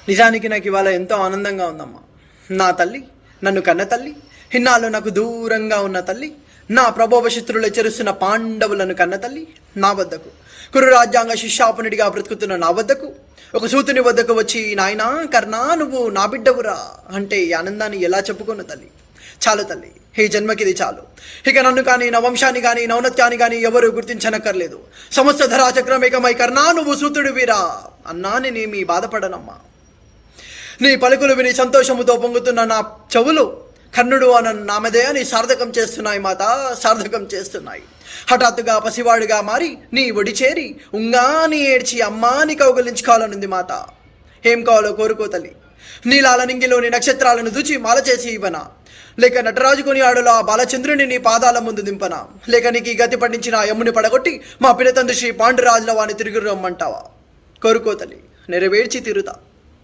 నిజానికి నాకు ఇవాళ ఎంతో ఆనందంగా ఉందమ్మా. నా తల్లి, నన్ను కన్న తల్లి, ఇన్నాళ్ళు నాకు దూరంగా ఉన్న తల్లి, నా ప్రభోభశత్రులు చెరుస్తున్న పాండవులను కన్న తల్లి నా వద్దకు, కురు రాజ్యాంగ శిష్యాపనుడిగా బ్రతుకుతున్న నా వద్దకు, ఒక సూతుని వద్దకు వచ్చి నాయనా కర్ణా నువ్వు నా బిడ్డవురా అంటే ఈ ఆనందాన్ని ఎలా చెప్పుకున్న తల్లి. చాలు తల్లి, ఈ జన్మకిది చాలు. ఇక నన్ను కానీ నా వంశాన్ని కానీ నౌనత్యాన్ని కానీ ఎవరు గుర్తించనక్కర్లేదు. సమస్త ధరాచక్రమేకమై కర్ణా నువ్వు సూతుడు వీరా అన్నా నేనేమి బాధపడనమ్మా. నీ పలుకులు విని సంతోషముతో పొంగుతున్న నా చెవులు కర్ణుడు అన్న నామధేయాన్ని సార్థకం చేస్తున్నాయి మాత, సార్థకం చేస్తున్నాయి. హఠాత్తుగా పసివాడుగా మారి నీ ఒడి చేరి ఉంగాని ఏడ్చి అమ్మాని కౌగలించుకోవాలనుంది మాత. ఏం కావాలో కోరుకో తల్లి. నీలాల నింగిలోని నక్షత్రాలను దూచి మాల చేసి ఇవ్వనా, లేక నటరాజు కొని ఆడులో ఆ బాలచంద్రుని నీ పాదాల ముందు దింపనా, లేక నీకు ఈ గతి పట్టించిన ఆ యమ్ముని పడగొట్టి మా పినతండ్రి శ్రీ పాండురాజుల వాణ్ణి తిరిగి రమ్మంటావా? కోరుకో తల్లి, నెరవేర్చి తీరుతా.